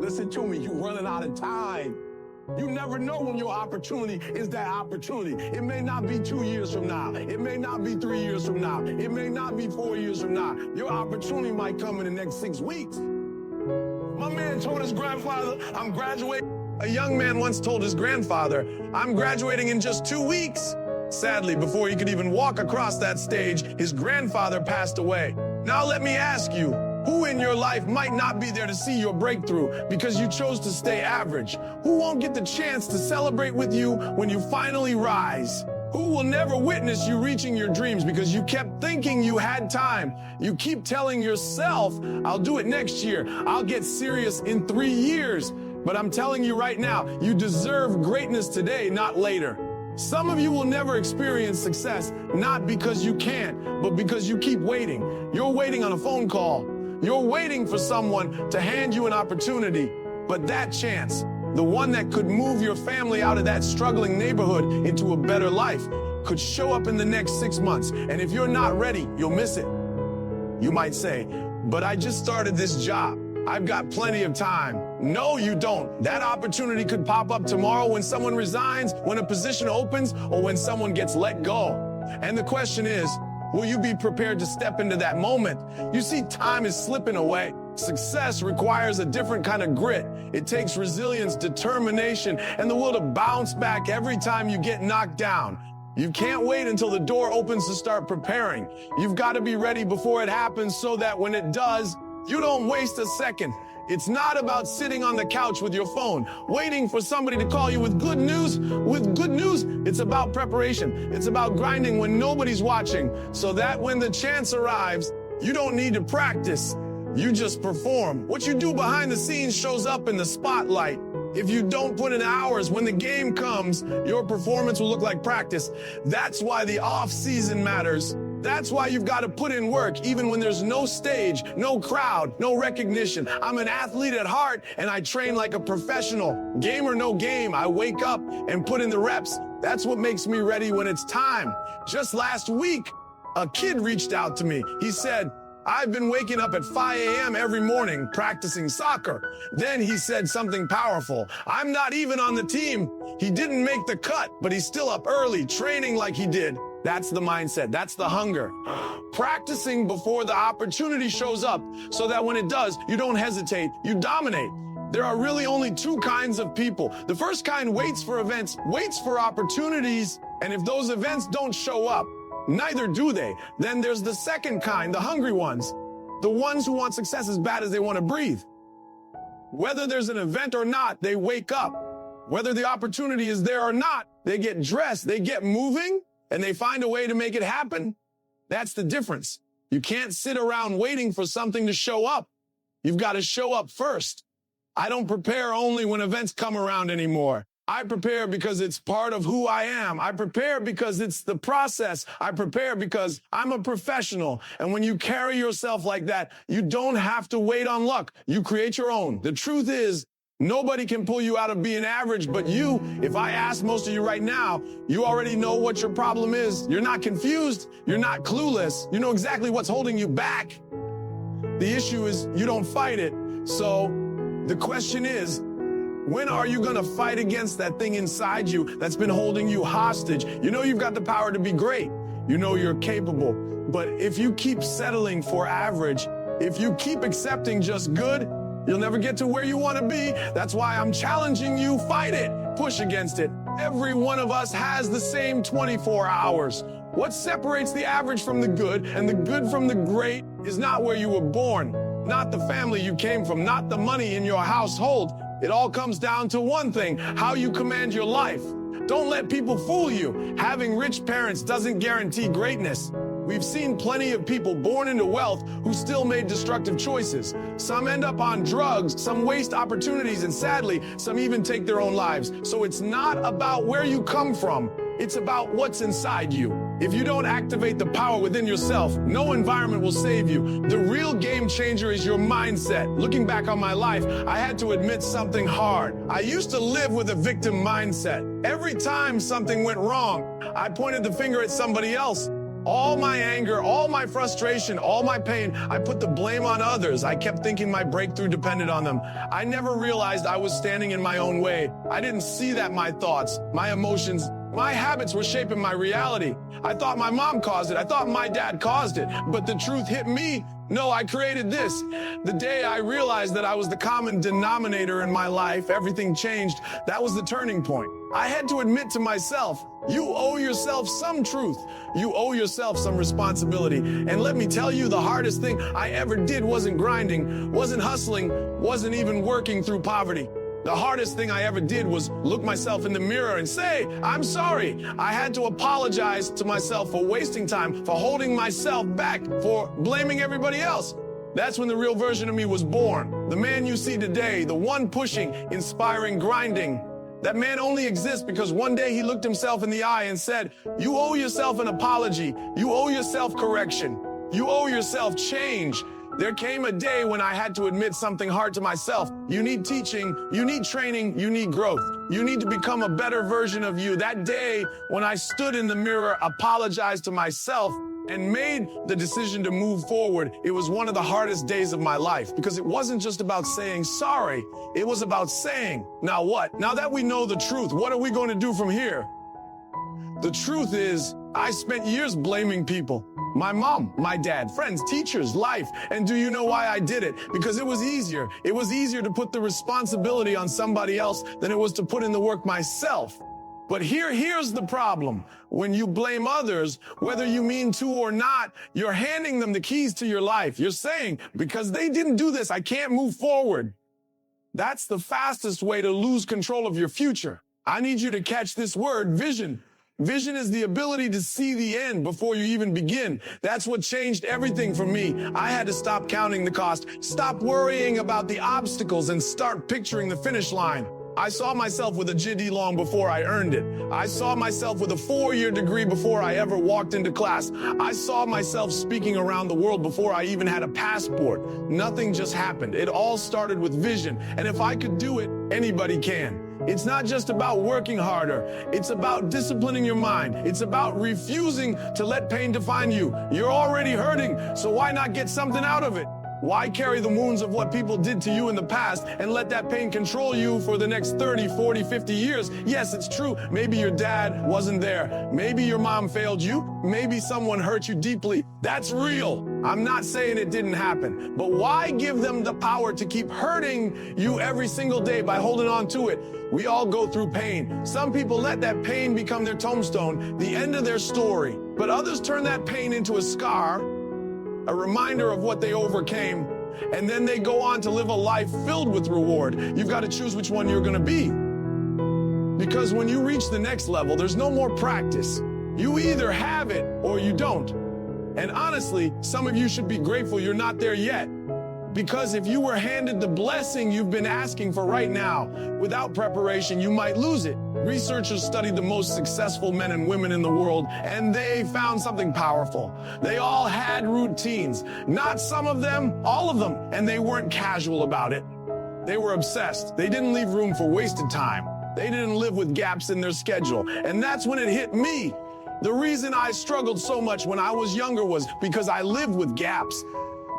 Listen to me, you're running out of time. You never know when your opportunity is that opportunity. It may not be 2 years from now. It may not be 3 years from now. It may not be 4 years from now. Your opportunity might come in the next 6 weeks. My man told his grandfather, I'm graduating. A young man once told his grandfather, I'm graduating in just 2 weeks. Sadly, before he could even walk across that stage, his grandfather passed away. Now let me ask you, who in your life might not be there to see your breakthrough because you chose to stay average? Who won't get the chance to celebrate with you when you finally rise? Who will never witness you reaching your dreams because you kept thinking you had time? You keep telling yourself, I'll do it next year. I'll get serious in 3 years. But I'm telling you right now, you deserve greatness today, not later. Some of you will never experience success, not because you can't, but because you keep waiting. You're waiting on a phone call. You're waiting for someone to hand you an opportunity. But that chance, the one that could move your family out of that struggling neighborhood into a better life, could show up in the next 6 months. And if you're not ready, you'll miss it. You might say, but I just started this job. I've got plenty of time. No, you don't. That opportunity could pop up tomorrow when someone resigns, when a position opens, or when someone gets let go. And the question is, will you be prepared to step into that moment? You see, time is slipping away. Success requires a different kind of grit. It takes resilience, determination, and the will to bounce back every time you get knocked down. You can't wait until the door opens to start preparing. You've got to be ready before it happens so that when it does, you don't waste a second. It's not about sitting on the couch with your phone, waiting for somebody to call you with good news. With good news, it's about preparation. It's about grinding when nobody's watching, so that when the chance arrives, you don't need to practice. You just perform. What you do behind the scenes shows up in the spotlight. If you don't put in hours, when the game comes, your performance will look like practice. That's why the off season matters. That's why you've got to put in work, even when there's no stage, no crowd, no recognition. I'm an athlete at heart, and I train like a professional. Game or no game, I wake up and put in the reps. That's what makes me ready when it's time. Just last week, a kid reached out to me. He said, I've been waking up at 5 a.m. every morning practicing soccer. Then he said something powerful. I'm not even on the team. He didn't make the cut, but he's still up early, training like he did. That's the mindset. That's the hunger. Practicing before the opportunity shows up so that when it does, you don't hesitate, you dominate. There are really only 2 kinds of people. The first kind waits for events, waits for opportunities, and if those events don't show up, neither do they. Then there's the second kind, the hungry ones, the ones who want success as bad as they want to breathe. Whether there's an event or not, they wake up. Whether the opportunity is there or not, they get dressed, they get moving, and they find a way to make it happen. That's the difference. You can't sit around waiting for something to show up. You've got to show up first. I don't prepare only when events come around anymore. I prepare because it's part of who I am. I prepare because it's the process. I prepare because I'm a professional. And when you carry yourself like that, you don't have to wait on luck. You create your own. The truth is, nobody can pull you out of being average but you. If I ask most of you right now, you already know what your problem is. You're not confused. You're not clueless. You know exactly what's holding you back. The issue is you don't fight it. So the question is, when are you going to fight against that thing inside you that's been holding you hostage? You know you've got the power to be great. You know you're capable. But if you keep settling for average, if you keep accepting just good, you'll never get to where you want to be. That's why I'm challenging you. Fight it. Push against it. Every one of us has the same 24 hours. What separates the average from the good and the good from the great is not where you were born, not the family you came from, not the money in your household. It all comes down to one thing: how you command your life. Don't let people fool you. Having rich parents doesn't guarantee greatness. We've seen plenty of people born into wealth who still made destructive choices. Some end up on drugs, some waste opportunities, and sadly, some even take their own lives. So it's not about where you come from. It's about what's inside you. If you don't activate the power within yourself, no environment will save you. The real game changer is your mindset. Looking back on my life, I had to admit something hard. I used to live with a victim mindset. Every time something went wrong, I pointed the finger at somebody else. All my anger, all my frustration, all my pain, I put the blame on others. I kept thinking my breakthrough depended on them. I never realized I was standing in my own way. I didn't see that my thoughts, my emotions, my habits were shaping my reality. I thought my mom caused it. I thought my dad caused it. But the truth hit me. No, I created this. The day I realized that I was the common denominator in my life, everything changed. That was the turning point. I had to admit to myself, you owe yourself some truth. You owe yourself some responsibility. And let me tell you, the hardest thing I ever did wasn't grinding, wasn't hustling, wasn't even working through poverty. The hardest thing I ever did was look myself in the mirror and say, I'm sorry. I had to apologize to myself for wasting time, for holding myself back, for blaming everybody else. That's when the real version of me was born. The man you see today, the one pushing, inspiring, grinding. That man only exists because one day he looked himself in the eye and said, you owe yourself an apology. You owe yourself correction. You owe yourself change. There came a day when I had to admit something hard to myself. You need teaching, you need training, you need growth. You need to become a better version of you. That day when I stood in the mirror, apologized to myself, and made the decision to move forward, it was one of the hardest days of my life because it wasn't just about saying sorry. It was about saying, now what? Now that we know the truth, what are we going to do from here? The truth is, I spent years blaming people. My mom, my dad, friends, teachers, life. And do you know why I did it? Because it was easier. It was easier to put the responsibility on somebody else than it was to put in the work myself. But here's the problem. When you blame others, whether you mean to or not, you're handing them the keys to your life. You're saying, because they didn't do this, I can't move forward. That's the fastest way to lose control of your future. I need you to catch this word, vision. Vision is the ability to see the end before you even begin. That's what changed everything for me. I had to stop counting the cost, stop worrying about the obstacles, and start picturing the finish line. I saw myself with a GED long before I earned it. I saw myself with a 4-year degree before I ever walked into class. I saw myself speaking around the world before I even had a passport. Nothing just happened. It all started with vision. And if I could do it, anybody can. It's not just about working harder. It's about disciplining your mind. It's about refusing to let pain define you. You're already hurting, so why not get something out of it? Why carry the wounds of what people did to you in the past and let that pain control you for the next 30, 40, 50 years? Yes, it's true. Maybe your dad wasn't there. Maybe your mom failed you. Maybe someone hurt you deeply. That's real. I'm not saying it didn't happen, but why give them the power to keep hurting you every single day by holding on to it? We all go through pain. Some people let that pain become their tombstone, the end of their story. But others turn that pain into a scar, a reminder of what they overcame, and then they go on to live a life filled with reward. You've got to choose which one you're going to be. Because when you reach the next level, there's no more practice. You either have it or you don't. And honestly, some of you should be grateful you're not there yet. Because if you were handed the blessing you've been asking for right now, without preparation, you might lose it. Researchers studied the most successful men and women in the world, and they found something powerful. They all had routines. Not some of them, all of them. And they weren't casual about it. They were obsessed. They didn't leave room for wasted time. They didn't live with gaps in their schedule. And that's when it hit me. The reason I struggled so much when I was younger was because I lived with gaps.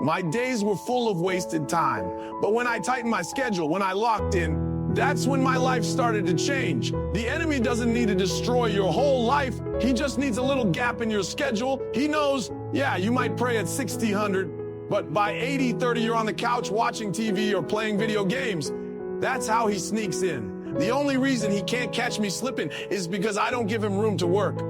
My days were full of wasted time. But when I tightened my schedule, when I locked in, that's when my life started to change. The enemy doesn't need to destroy your whole life. He just needs a little gap in your schedule. He knows, yeah, you might pray at 600, but by 80:30 you're on the couch watching TV or playing video games. That's how he sneaks in. The only reason he can't catch me slipping is because I don't give him room to work.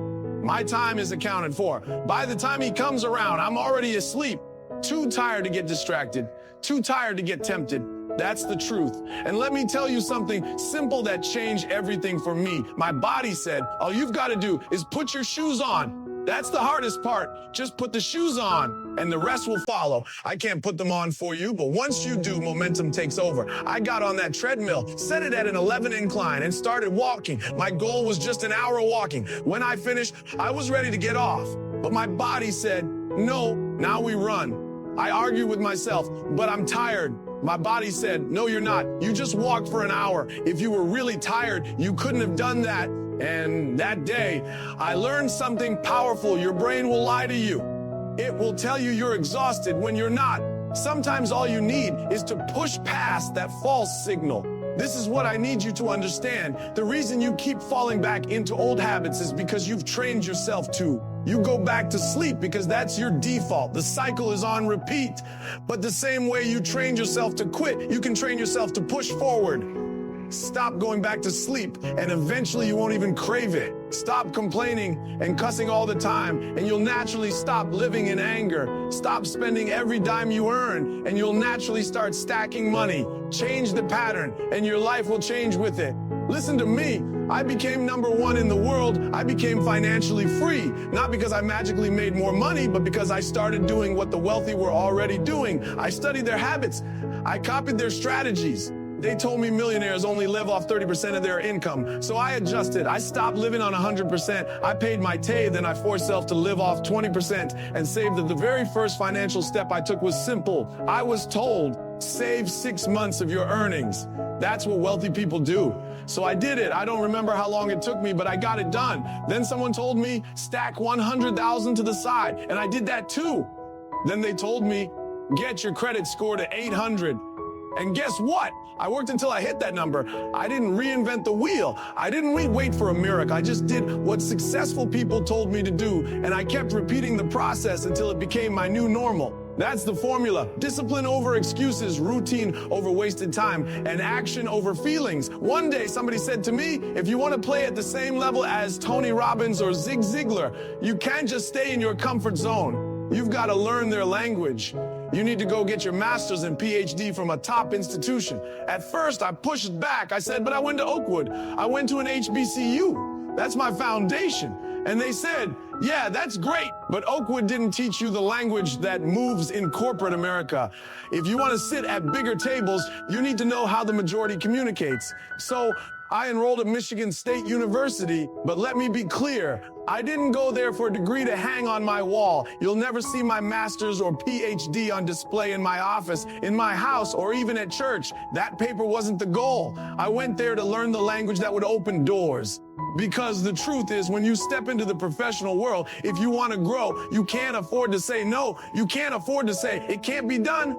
My time is accounted for. By the time he comes around, I'm already asleep. Too tired to get distracted, too tired to get tempted. That's the truth. And let me tell you something simple that changed everything for me. My body said, all you've got to do is put your shoes on. That's the hardest part. Just put the shoes on and the rest will follow. I can't put them on for you, but once you do, momentum takes over. I got on that treadmill, set it at an 11 incline and started walking. My goal was just an hour of walking. When I finished, I was ready to get off, but my body said, no, now we run. I argued with myself, but I'm tired. My body said, no, you're not. You just walked for an hour. If you were really tired, you couldn't have done that And that day, I learned something powerful. Your brain will lie to you. It will tell you you're exhausted when you're not. Sometimes all you need is to push past that false signal. This is what I need you to understand. The reason you keep falling back into old habits is because you've trained yourself to. You go back to sleep because that's your default. The cycle is on repeat. But the same way you trained yourself to quit, you can train yourself to push forward. Stop going back to sleep, and eventually you won't even crave it. Stop complaining and cussing all the time, and you'll naturally stop living in anger. Stop spending every dime you earn, and you'll naturally start stacking money. Change the pattern, and your life will change with it. Listen to me. I became #1 in the world. I became financially free, not because I magically made more money, but because I started doing what the wealthy were already doing. I studied their habits. I copied their strategies. They told me millionaires only live off 30% of their income. So I adjusted. I stopped living on 100%. I paid my tithe, and I forced myself to live off 20% and saved. The very first financial step I took was simple. I was told, save 6 months of your earnings. That's what wealthy people do. So I did it. I don't remember how long it took me, but I got it done. Then someone told me, stack 100,000 to the side, and I did that too. Then they told me, get your credit score to 800. And guess what? I worked until I hit that number. I didn't reinvent the wheel. I didn't wait for a miracle. I just did what successful people told me to do, and I kept repeating the process until it became my new normal. That's the formula. Discipline over excuses, routine over wasted time, and action over feelings. One day somebody said to me, if you want to play at the same level as Tony Robbins or Zig Ziglar, you can't just stay in your comfort zone. You've got to learn their language. You need to go get your master's and PhD from a top institution. At first, I pushed back. I said, but I went to Oakwood. I went to an HBCU. That's my foundation. And they said, yeah, that's great, but Oakwood didn't teach you the language that moves in corporate America. If you want to sit at bigger tables, you need to know how the majority communicates. So I enrolled at Michigan State University, but let me be clear, I didn't go there for a degree to hang on my wall. You'll never see my master's or PhD on display in my office, in my house, or even at church. That paper wasn't the goal. I went there to learn the language that would open doors. Because the truth is, when you step into the professional world, if you want to grow, you can't afford to say no. You can't afford to say, it can't be done.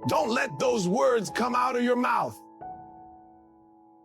Don't let those words come out of your mouth.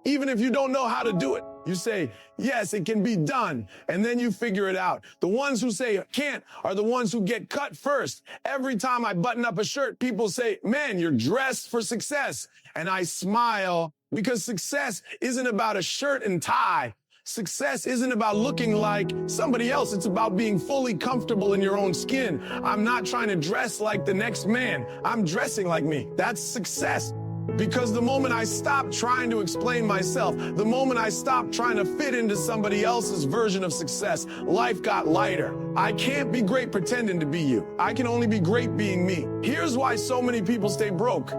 Even if you don't know how to do it, you say, yes, it can be done, and then you figure it out. The ones who say can't are the ones who get cut first. Every time I button up a shirt, people say, man, you're dressed for success. And I smile because success isn't about a shirt and tie. Success isn't about looking like somebody else. It's about being fully comfortable in your own skin. I'm not trying to dress like the next man. I'm dressing like me. That's success. Because the moment I stopped trying to explain myself, the moment I stopped trying to fit into somebody else's version of success, life got lighter. I can't be great pretending to be you. I can only be great being me. Here's why so many people stay broke.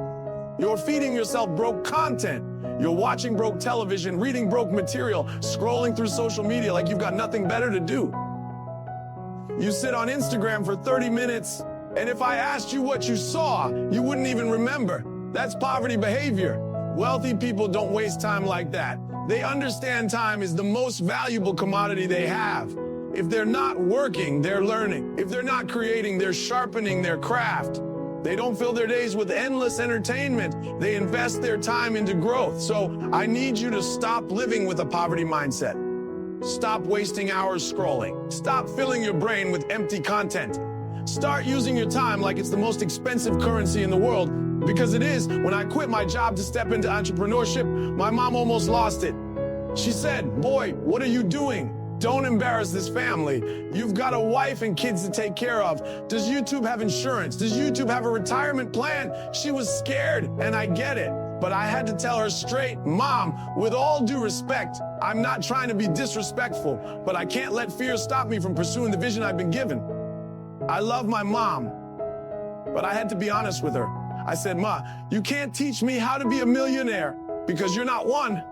You're feeding yourself broke content. You're watching broke television, reading broke material, scrolling through social media like you've got nothing better to do. You sit on Instagram for 30 minutes, and if I asked you what you saw, you wouldn't even remember. That's poverty behavior. Wealthy people don't waste time like that. They understand time is the most valuable commodity they have. If they're not working, they're learning. If they're not creating, they're sharpening their craft. They don't fill their days with endless entertainment. They invest their time into growth. So I need you to stop living with a poverty mindset. Stop wasting hours scrolling. Stop filling your brain with empty content. Start using your time like it's the most expensive currency in the world, because it is. When I quit my job to step into entrepreneurship, my mom almost lost it. She said, boy, what are you doing? Don't embarrass this family. You've got a wife and kids to take care of. Does YouTube have insurance? Does YouTube have a retirement plan? She was scared, and I get it. But I had to tell her straight, Mom, with all due respect, I'm not trying to be disrespectful, but I can't let fear stop me from pursuing the vision I've been given. I love my mom, but I had to be honest with her. I said, Ma, you can't teach me how to be a millionaire because you're not one.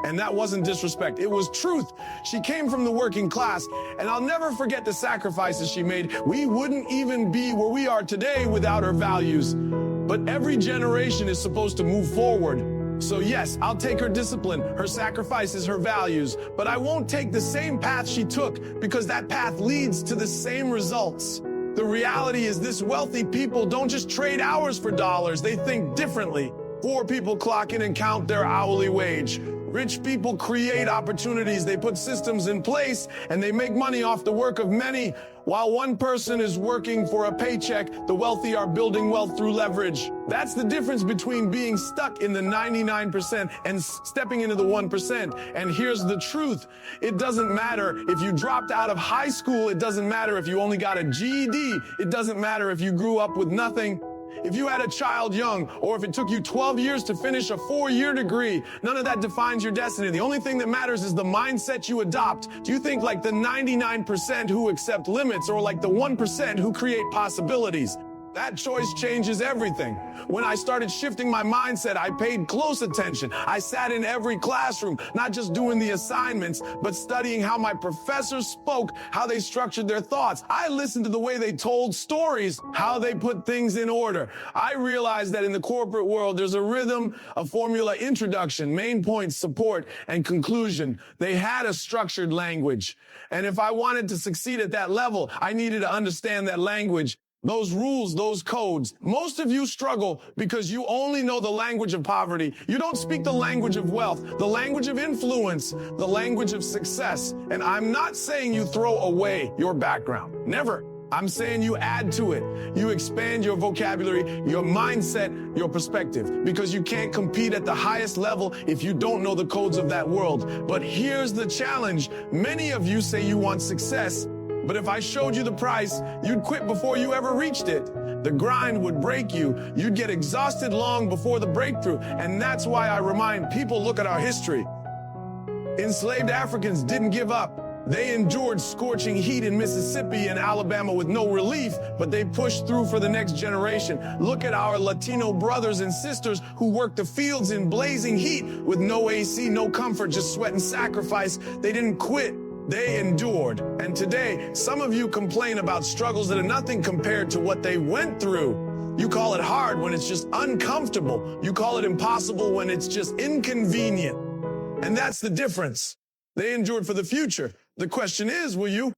And that wasn't disrespect. It was truth. She came from the working class, and I'll never forget the sacrifices she made. We wouldn't even be where we are today without her values. But every generation is supposed to move forward. So yes, I'll take her discipline, her sacrifices, her values, but I won't take the same path she took because that path leads to the same results. The reality is this: wealthy people don't just trade hours for dollars, they think differently. Poor people clock in and count their hourly wage. Rich people create opportunities, they put systems in place, and they make money off the work of many. While one person is working for a paycheck, the wealthy are building wealth through leverage. That's the difference between being stuck in the 99% and stepping into the 1%. And here's the truth: it doesn't matter if you dropped out of high school, it doesn't matter if you only got a GED, it doesn't matter if you grew up with nothing. If you had a child young, or if it took you 12 years to finish a 4-year degree, none of that defines your destiny. The only thing that matters is the mindset you adopt. Do you think like the 99% who accept limits, or like the 1% who create possibilities? That choice changes everything. When I started shifting my mindset, I paid close attention. I sat in every classroom, not just doing the assignments, but studying how my professors spoke, how they structured their thoughts. I listened to the way they told stories, how they put things in order. I realized that in the corporate world, there's a rhythm, a formula: introduction, main points, support, and conclusion. They had a structured language. And if I wanted to succeed at that level, I needed to understand that language. Those rules, those codes. Most of you struggle because you only know the language of poverty. You don't speak the language of wealth, the language of influence, the language of success. And I'm not saying you throw away your background. Never. I'm saying you add to it. You expand your vocabulary, your mindset, your perspective, because you can't compete at the highest level if you don't know the codes of that world. But here's the challenge. Many of you say you want success, but if I showed you the price, you'd quit before you ever reached it. The grind would break you. You'd get exhausted long before the breakthrough. And that's why I remind people, look at our history. Enslaved Africans didn't give up. They endured scorching heat in Mississippi and Alabama with no relief, but they pushed through for the next generation. Look at our Latino brothers and sisters who worked the fields in blazing heat with no AC, no comfort, just sweat and sacrifice. They didn't quit. They endured. And today, some of you complain about struggles that are nothing compared to what they went through. You call it hard when it's just uncomfortable. You call it impossible when it's just inconvenient. And that's the difference. They endured for the future. The question is, will you?